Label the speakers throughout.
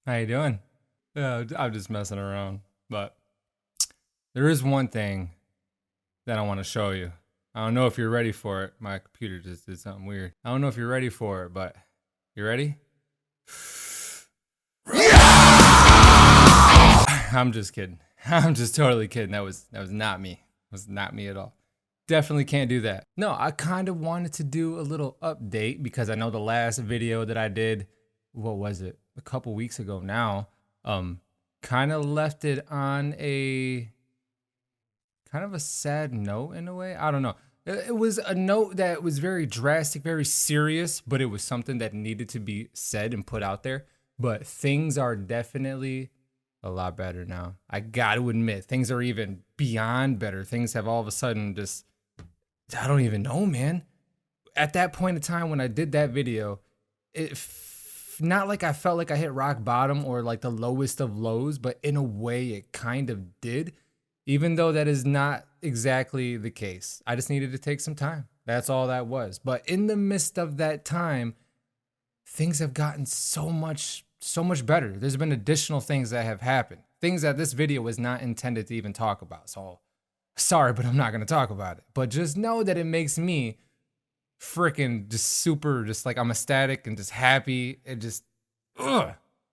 Speaker 1: How you doing? I'm just messing around, but there is one thing that I want to show you. I don't know if you're ready for it. My computer just did something weird. I don't know if you're ready for it, but you ready? I'm just kidding. I'm just totally kidding. That was not me. It was not me at all. Definitely can't do that. No, I kind of wanted to do a little update because I know the last video that I did, what was it? A couple weeks ago now, kind of left it on a kind of a sad note in a way. I don't know. It was a note that was very drastic, very serious, but it was something that needed to be said and put out there. But things are definitely a lot better now. I got to admit, things are even beyond better. Things have all of a sudden just, I don't even know, man. At that point in time when I did that video, not like I felt like I hit rock bottom or like the lowest of lows, but in a way it kind of did, even though that is not exactly the case. I just needed to take some time. That's all that was. But in the midst of that time, things have gotten so much better. There's been additional things that have happened, things that this video was not intended to even talk about. So sorry, but I'm not going to talk about it. But just know that it makes me freaking just super, just like I'm ecstatic and just happy. It just,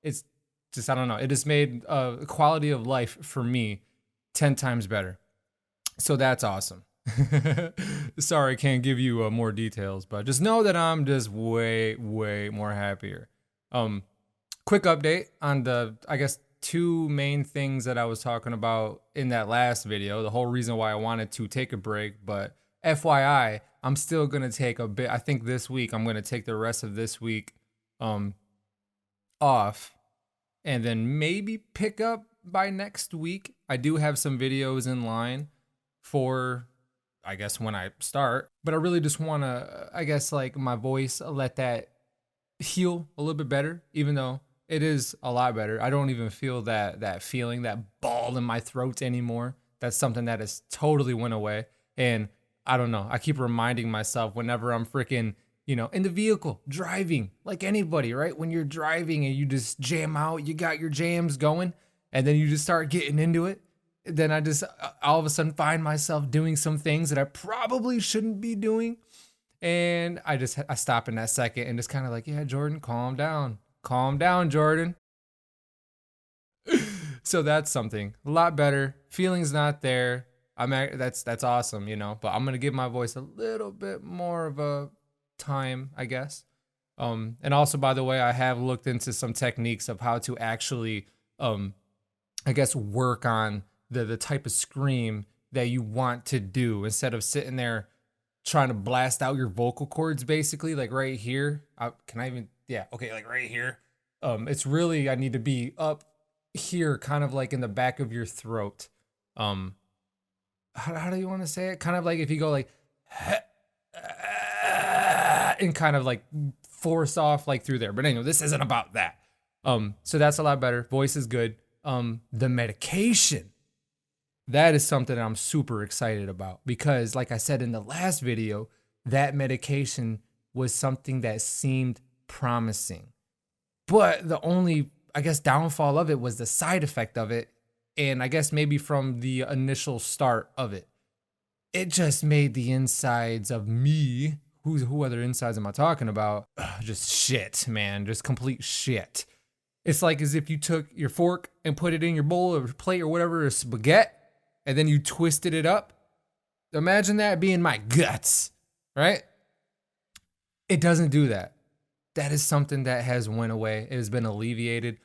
Speaker 1: it's just, I don't know. It just made quality of life for me 10 times better. So that's awesome. Sorry, I can't give you more details, but just know that I'm just way more happier. Quick update on the, I guess, two main things that I was talking about in that last video. The whole reason why I wanted to take a break, but FYI, I'm still going to take a bit. I think this week I'm going to take the rest of this week off and then maybe pick up by next week. I do have some videos in line for, I guess, when I start, but I really just want to, I guess, like my voice, let that heal a little bit better, even though it is a lot better. I don't even feel that feeling, that ball in my throat anymore. That's something that has totally went away. And I don't know. I keep reminding myself whenever I'm freaking, in the vehicle, driving, like anybody, right? When you're driving and you just jam out, you got your jams going, and then you just start getting into it. Then I just all of a sudden find myself doing some things that I probably shouldn't be doing. And I stop in that second and just kind of like, yeah, Jordan, calm down. Calm down, Jordan. So that's something a lot better. Feeling's not there. That's awesome, but I'm going to give my voice a little bit more of a time, I guess. And also, by the way, I have looked into some techniques of how to actually, I guess, work on the type of scream that you want to do instead of sitting there trying to blast out your vocal cords, basically, like right here. Like right here. It's really, I need to be up here, kind of like in the back of your throat. How do you want to say it? Kind of like if you go like, and kind of like force off like through there. But anyway, this isn't about that. So that's a lot better. Voice is good. The medication, that is something that I'm super excited about because, like I said in the last video, that medication was something that seemed promising. But the only, I guess, downfall of it was the side effect of it. And I guess maybe from the initial start of it, it just made the insides of me, who other insides am I talking about? Just shit, man, just complete shit. It's like as if you took your fork and put it in your bowl or plate or whatever, a spaghetti, and then you twisted it up. Imagine that being my guts, right? It doesn't do that. That is something that has went away. It has been alleviated.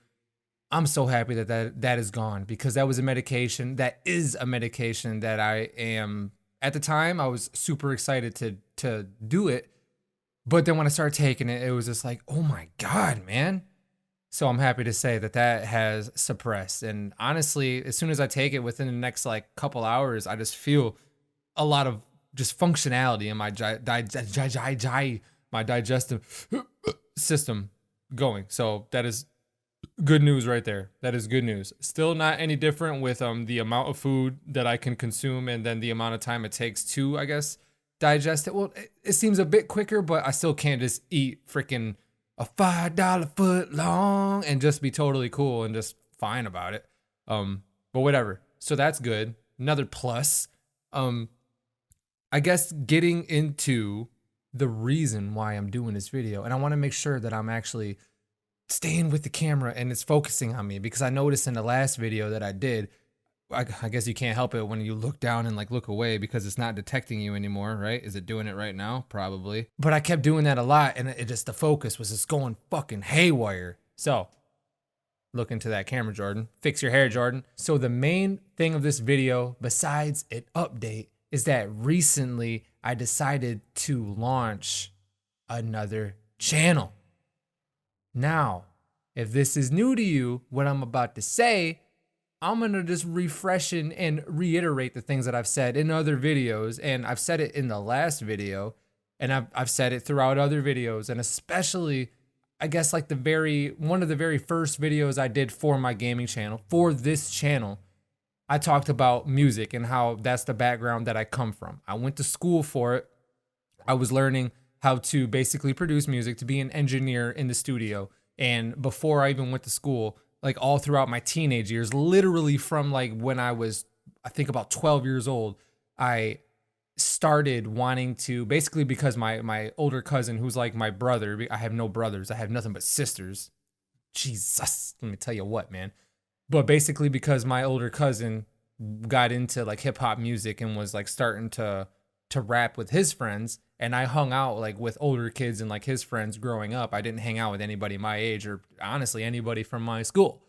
Speaker 1: I'm so happy that is gone because that was a medication. That is a medication that I am, at the time, I was super excited to do it. But then when I started taking it, it was just like, oh my God, man. So I'm happy to say that has suppressed. And honestly, as soon as I take it within the next like couple hours, I just feel a lot of just functionality in my my digestive system going. So that is good news right there. That is good news. Still not any different with the amount of food that I can consume and then the amount of time it takes to, I guess, digest it. Well, it seems a bit quicker, but I still can't just eat freaking a $5 foot long and just be totally cool and just fine about it. But whatever. So that's good. Another plus. I guess getting into the reason why I'm doing this video, and I want to make sure that I'm actually staying with the camera and it's focusing on me, because I noticed in the last video that I did, I guess you can't help it when you look down and like look away because it's not detecting you anymore, right? Is it doing it right now? Probably. But I kept doing that a lot and it just, the focus was just going fucking haywire. So look into that camera, Jordan. Fix your hair, Jordan. So the main thing of this video, besides an update, is that recently I decided to launch another channel. Now, if this is new to you, what I'm about to say, I'm going to just refresh and reiterate the things that I've said in other videos. And I've said it in the last video, and I've said it throughout other videos, and especially, I guess, like one of the very first videos I did for my gaming channel, for this channel, I talked about music and how that's the background that I come from. I went to school for it. I was learning how to basically produce music, to be an engineer in the studio. And before I even went to school, like all throughout my teenage years, literally from like when I was, I think about 12 years old, I started wanting to, basically because my older cousin, who's like my brother, I have no brothers, I have nothing but sisters. Jesus, let me tell you what, man. But basically because my older cousin got into like hip hop music and was like starting to rap with his friends, and I hung out like with older kids and like his friends growing up. I didn't hang out with anybody my age or honestly anybody from my school.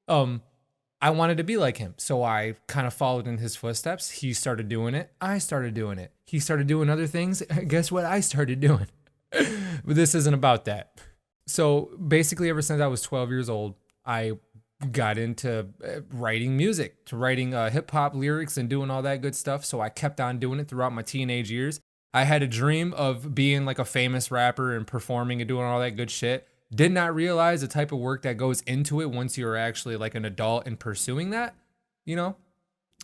Speaker 1: I wanted to be like him. So I kind of followed in his footsteps. He started doing it. I started doing it. He started doing other things. Guess what I started doing? But this isn't about that. So basically ever since I was 12 years old, I got into writing music, to writing hip hop lyrics and doing all that good stuff. So I kept on doing it throughout my teenage years. I had a dream of being like a famous rapper and performing and doing all that good shit. Did not realize the type of work that goes into it once you're actually like an adult and pursuing that, you know?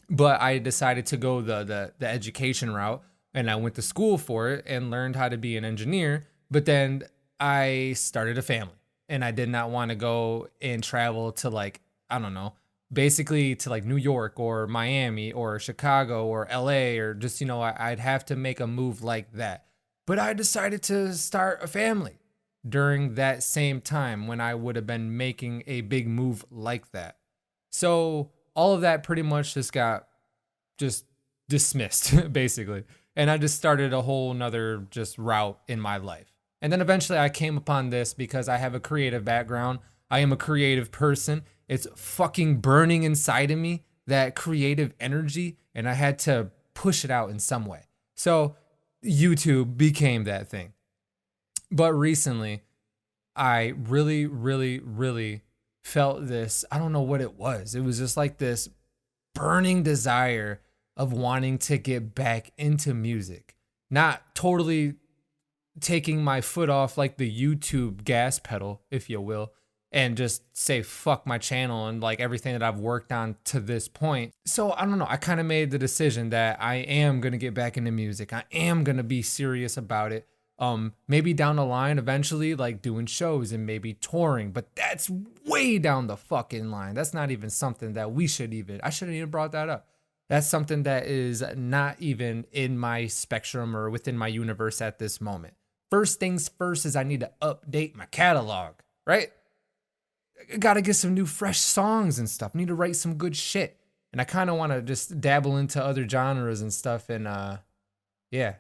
Speaker 1: But I decided to go the education route, and I went to school for it and learned how to be an engineer. But then I started a family, and I did not want to go and travel to like, I don't know, basically to like New York or Miami or Chicago or LA, or just, you know, I'd have to make a move like that. But I decided to start a family during that same time when I would have been making a big move like that. So all of that pretty much just got just dismissed basically. And I just started a whole nother just route in my life. And then eventually I came upon this because I have a creative background. I am a creative person. It's fucking burning inside of me, that creative energy, and I had to push it out in some way. So YouTube became that thing. But recently, I really, really, really felt this. I don't know what it was. It was just like this burning desire of wanting to get back into music. Not totally taking my foot off like the YouTube gas pedal, if you will, and just say fuck my channel and like everything that I've worked on to this point. So I don't know. I kind of made the decision that I am going to get back into music. I am going to be serious about it. Maybe down the line eventually, like doing shows and maybe touring, but that's way down the fucking line. That's not even something that I shouldn't even brought that up. That's something that is not even in my spectrum or within my universe at this moment. First things first is I need to update my catalog, right? I gotta get some new fresh songs and stuff. I need to write some good shit. And I kind of want to just dabble into other genres and stuff. And yeah,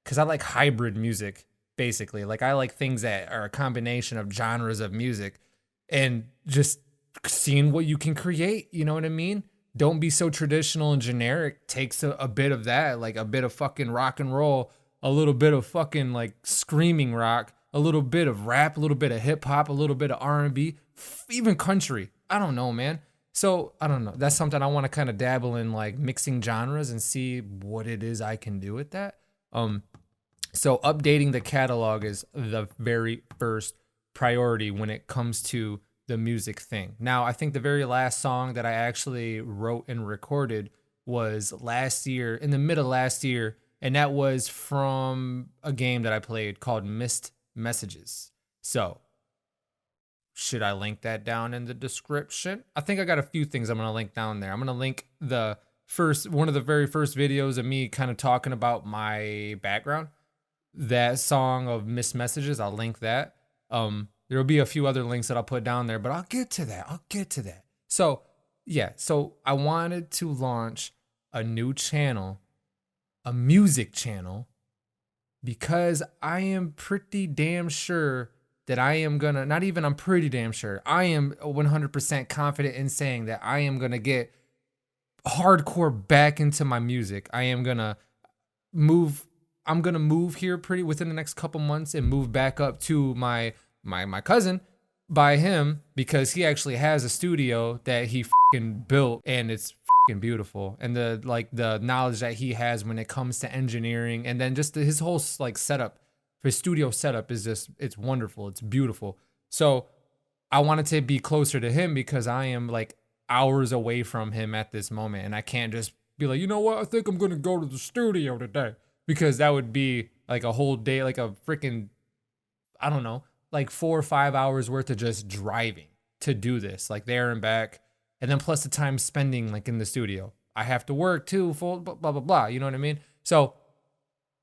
Speaker 1: because I like hybrid music, basically. Like I like things that are a combination of genres of music and just seeing what you can create. You know what I mean? Don't be so traditional and generic. Takes a bit of that, like a bit of fucking rock and roll, a little bit of fucking like screaming rock, a little bit of rap, a little bit of hip hop, a little bit of R&B, even country. I don't know, man. So I don't know. That's something I want to kind of dabble in, like mixing genres and see what it is I can do with that. So updating the catalog is the very first priority when it comes to the music thing. Now, I think the very last song that I actually wrote and recorded was last year, in the middle of last year, and that was from a game that I played called Missed Messages. So, should I link that down in the description? I think I got a few things I'm going to link down there. I'm going to link one of the very first videos of me kind of talking about my background. That song of Missed Messages, I'll link that. There'll be a few other links that I'll put down there, but I'll get to that. So, yeah. So I wanted to launch a new channel, a music channel, because I am pretty damn sure that I am gonna, not even I'm pretty damn sure, I am 100% confident in saying that I am gonna get hardcore back into my music. I'm gonna move here pretty within the next couple months and move back up to my cousin by him, because he actually has a studio that he fucking built, and it's fucking beautiful. And the knowledge that he has when it comes to engineering, and then just his whole setup, his studio setup is just, it's wonderful. It's beautiful. So I wanted to be closer to him because I am like hours away from him at this moment. And I can't just be like, you know what? I think I'm going to go to the studio today, because that would be like a whole day, like a freaking, I don't know, like 4 or 5 hours worth of just driving to do this, like there and back. And then plus the time spending like in the studio. I have to work too, full blah, blah, blah, blah. You know what I mean? So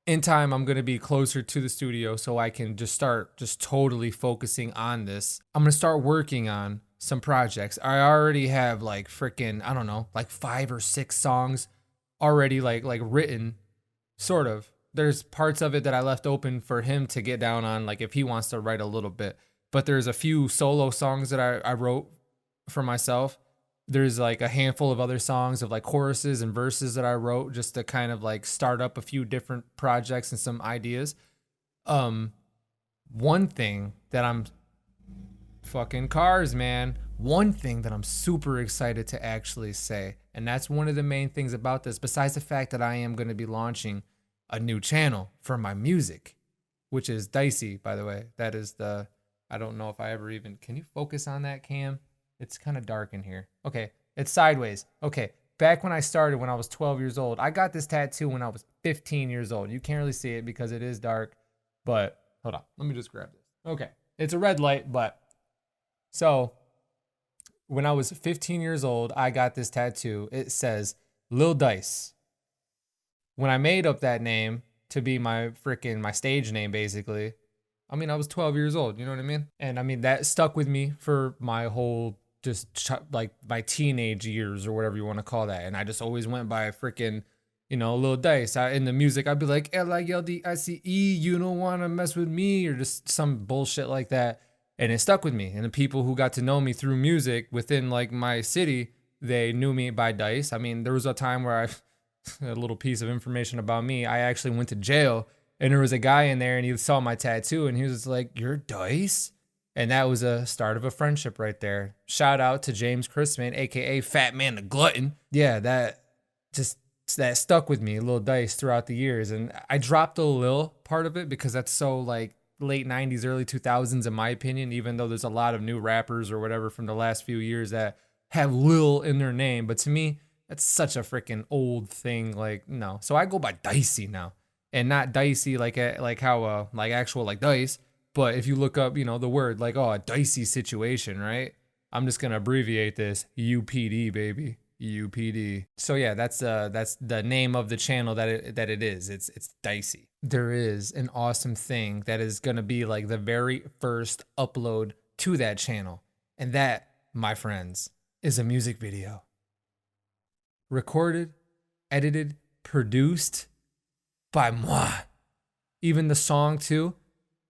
Speaker 1: in time, I'm going to be closer to the studio so I can just start just totally focusing on this. I'm going to start working on some projects. I already have like freaking, I don't know, like 5 or 6 songs already like written, sort of. There's parts of it that I left open for him to get down on, like if he wants to write a little bit. But there's a few solo songs that I wrote for myself. There's like a handful of other songs of like choruses and verses that I wrote just to kind of like start up a few different projects and some ideas. One thing that I'm fucking cars, man. One thing that I'm super excited to actually say, and that's one of the main things about this, besides the fact that I am going to be launching a new channel for my music, which is Dicey, by the way. That is I don't know if I ever even, can you focus on that, Cam? It's kind of dark in here. Okay, it's sideways. Okay, back when I started, when I was 12 years old, I got this tattoo when I was 15 years old. You can't really see it because it is dark, but hold on. Let me just grab this. Okay, it's a red light, but so when I was 15 years old, I got this tattoo. It says Lil Dice. When I made up that name to be my stage name, basically, I mean, I was 12 years old, you know what I mean? And I mean, that stuck with me for my whole, like my teenage years or whatever you want to call that. And I just always went by freaking, Lil Dice. In the music, I'd be like, LILDICE, you don't want to mess with me, or just some bullshit like that. And it stuck with me. And the people who got to know me through music within like my city, they knew me by Dice. I mean, there was a time where a little piece of information about me, I actually went to jail, and there was a guy in there and he saw my tattoo and he was just like, "You're Dice?" And that was a start of a friendship right there. Shout out to James Chrisman, aka Fat Man the Glutton. Yeah, that stuck with me, Lil Dice, throughout the years. And I dropped the Lil part of it because that's so like late 90s, early 2000s in my opinion, even though there's a lot of new rappers or whatever from the last few years that have Lil in their name. But to me, that's such a freaking old thing. Like, no. So I go by Dicey now, and not Dicey like how actual like dice. But if you look up, the word like, oh, a dicey situation, right? I'm just gonna abbreviate this UPD, baby. UPD. So yeah, that's the name of the channel that it is. It's Dicey. There is an awesome thing that is gonna be like the very first upload to that channel, and that, my friends, is a music video. Recorded, edited, produced by moi. Even the song too.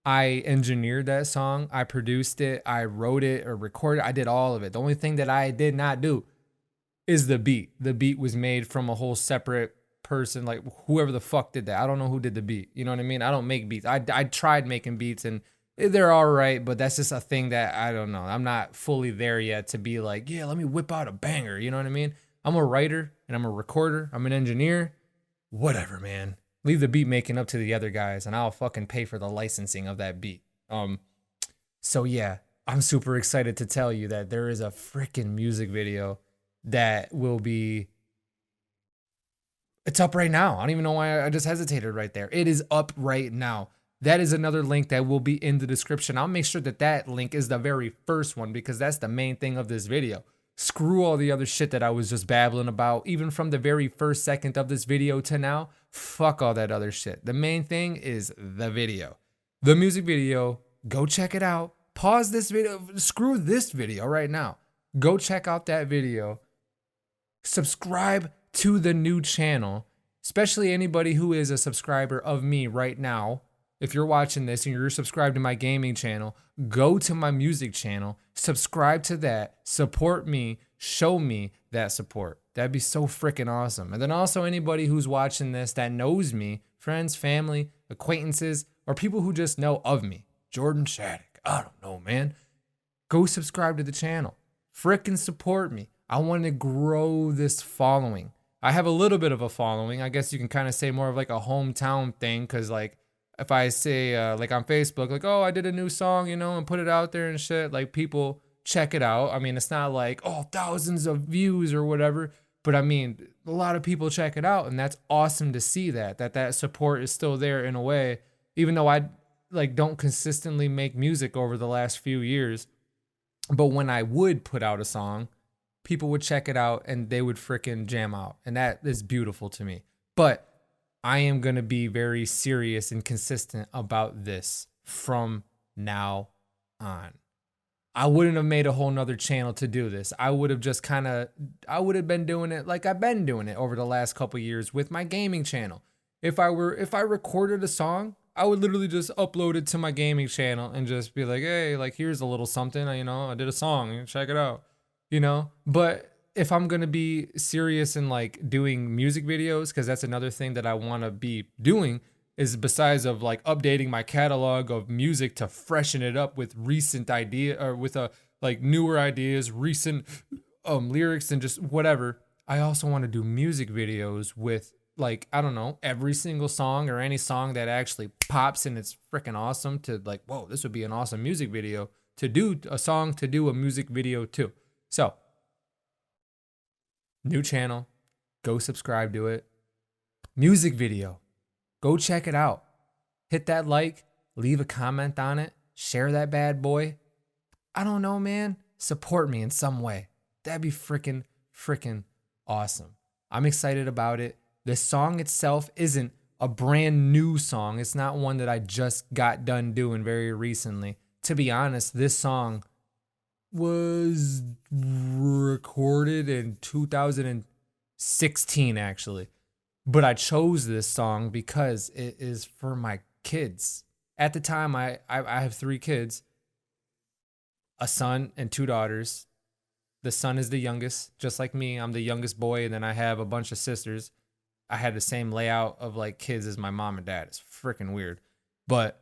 Speaker 1: I engineered that song. I produced it. I wrote it or recorded. I did all of it. The only thing that I did not do is the beat. The beat was made from a whole separate person, like whoever the fuck did that. I don't know who did the beat. You know what I mean? I don't make beats. I tried making beats and they're all right, but that's just a thing that I don't know. I'm not fully there yet to be like, yeah, let me whip out a banger. You know what I mean? I'm a writer and I'm a recorder. I'm an engineer. Whatever, man. Leave the beat making up to the other guys and I'll fucking pay for the licensing of that beat. So yeah, I'm super excited to tell you that there is a freaking music video that will be it's up right now. I don't even know why I just hesitated right there. It is up right now. That is another link that will be in the description. I'll make sure that that link is the very first one because that's the main thing of this video. Screw all the other shit that I was just babbling about, even from the very first second of this video to now. Fuck all that other shit. The main thing is the video. The music video, go check it out. Pause this video. Screw this video right now. Go check out that video. Subscribe to the new channel, especially anybody who is a subscriber of me right now. If you're watching this and you're subscribed to my gaming channel, go to my music channel, subscribe to that, support me, show me that support. That'd be so freaking awesome. And then also anybody who's watching this that knows me, friends, family, acquaintances, or people who just know of me. Jordan Shattuck, I don't know, man. Go subscribe to the channel. Freaking support me. I want to grow this following. I have a little bit of a following. I guess you can kind of say more of like a hometown thing because like if I say like on Facebook, like, oh, I did a new song, you know, and put it out there and shit, like people check it out. I mean, it's not like, oh, thousands of views or whatever, but I mean, a lot of people check it out and that's awesome to see that support is still there in a way, even though I like don't consistently make music over the last few years. But when I would put out a song, people would check it out and they would freaking jam out. And that is beautiful to me. But I am going to be very serious and consistent about this from now on. I wouldn't have made a whole nother channel to do this. I would have just I would have been doing it like I've been doing it over the last couple years with my gaming channel. If I recorded a song, I would literally just upload it to my gaming channel and just be like, hey, like here's a little something, you know, I did a song, check it out, you know? But if I'm going to be serious in like doing music videos, because that's another thing that I want to be doing is besides of like updating my catalog of music to freshen it up with recent idea or with like newer ideas, recent lyrics and just whatever. I also want to do music videos with like, I don't know, every single song or any song that actually pops and it's freaking awesome to like, whoa, this would be an awesome music video to do a song, to do a music video too. So, new channel, go subscribe to it. Music video, go check it out. Hit that like, leave a comment on it, share that bad boy. I don't know, man. Support me in some way. That'd be freaking awesome. I'm excited about it. The song itself isn't a brand new song. It's not one that I just got done doing very recently. To be honest, this song was recorded in 2016 actually. But I chose this song because it is for my kids. At the time, I have 3 kids, a son and 2 daughters. The son is the youngest, just like me. I'm the youngest boy, and then I have a bunch of sisters. I had the same layout of like kids as my mom and dad. It's freaking weird. But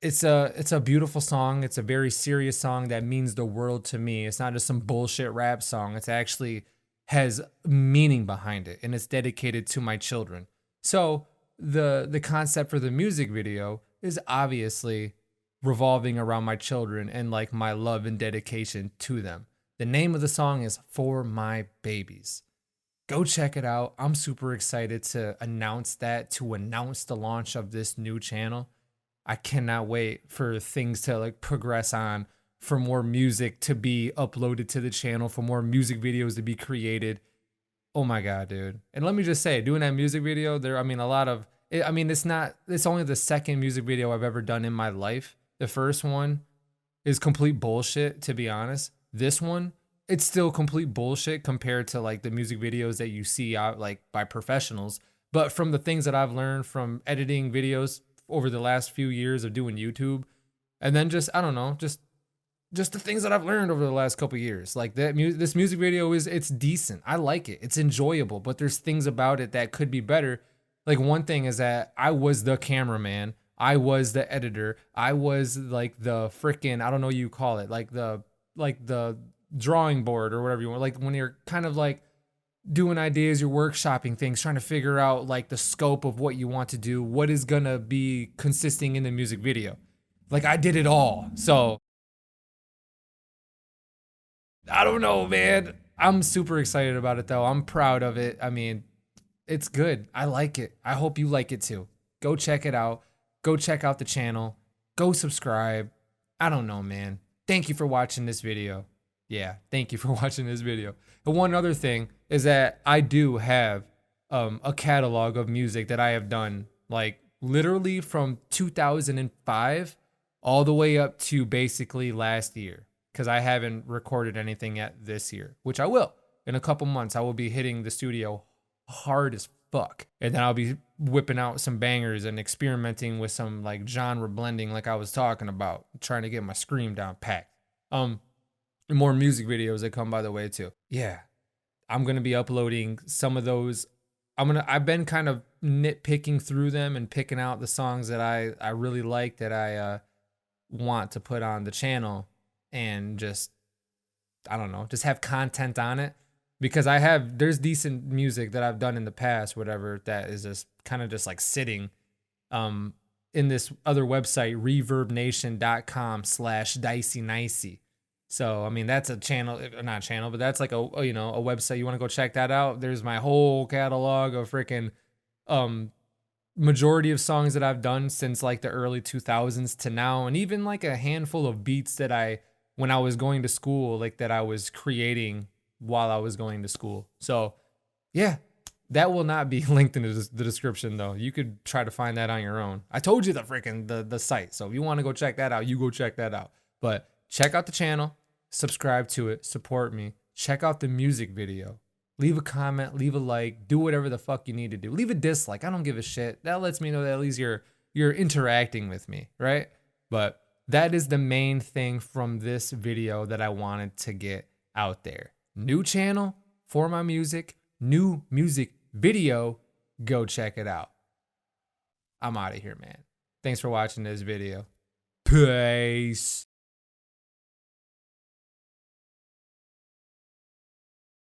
Speaker 1: it's a beautiful song. It's a very serious song that means the world to me. It's not just some bullshit rap song. It's actually has meaning behind it, and it's dedicated to my children. So the concept for the music video is obviously revolving around my children and like my love and dedication to them. The name of the song is For My Babies. Go check it out. I'm super excited to announce the launch of this new channel. I cannot wait for things to like progress on, for more music to be uploaded to the channel, for more music videos to be created. Oh my God, dude. And let me just say, doing that music video there, it's only the second music video I've ever done in my life. The first one is complete bullshit, to be honest. This one, it's still complete bullshit compared to like the music videos that you see out like by professionals. But from the things that I've learned from editing videos over the last few years of doing YouTube, and then just, I don't know, just the things that I've learned over the last couple years, like this music video it's decent. I like it. It's enjoyable, but there's things about it that could be better. Like one thing is that I was the cameraman. I was the editor. I was like the freaking, I don't know what you call it, like the drawing board or whatever you want. Like when you're kind of like doing ideas, you're workshopping things, trying to figure out like the scope of what you want to do, what is gonna be consisting in the music video. Like I did it all. So I don't know, man. I'm super excited about it though. I'm proud of it. I mean, it's good. I like it. I hope you like it too. Go check it out. Go check out the channel. Go subscribe. I don't know, man. Thank you for watching this video. Yeah, thank you for watching this video. And one other thing is that I do have a catalog of music that I have done, like literally from 2005 all the way up to basically last year, because I haven't recorded anything yet this year, which I will. In a couple months, I will be hitting the studio hard as fuck. And then I'll be whipping out some bangers and experimenting with some like genre blending like I was talking about, trying to get my scream down packed. More music videos that come by the way too. Yeah. I'm going to be uploading some of those. I've been kind of nitpicking through them and picking out the songs that I really like that I want to put on the channel and just, I don't know, just have content on it, because there's decent music that I've done in the past, whatever, that is just kind of just like sitting in this other website, reverbnation.com/dicey. So, I mean, that's a channel, not channel, but that's like a website. You want to go check that out? There's my whole catalog of freaking majority of songs that I've done since like the early 2000s to now, and even like a handful of beats that when I was going to school, like that I was creating while I was going to school. So, yeah, that will not be linked in the description though. You could try to find that on your own. I told you the site. So if you want to go check that out, you go check that out. But check out the channel, subscribe to it, support me. Check out the music video. Leave a comment, leave a like, do whatever the fuck you need to do. Leave a dislike. I don't give a shit. That lets me know that at least you're interacting with me, right? But that is the main thing from this video that I wanted to get out there. New channel for my music, new music video. Go check it out. I'm out of here, man. Thanks for watching this video. Peace.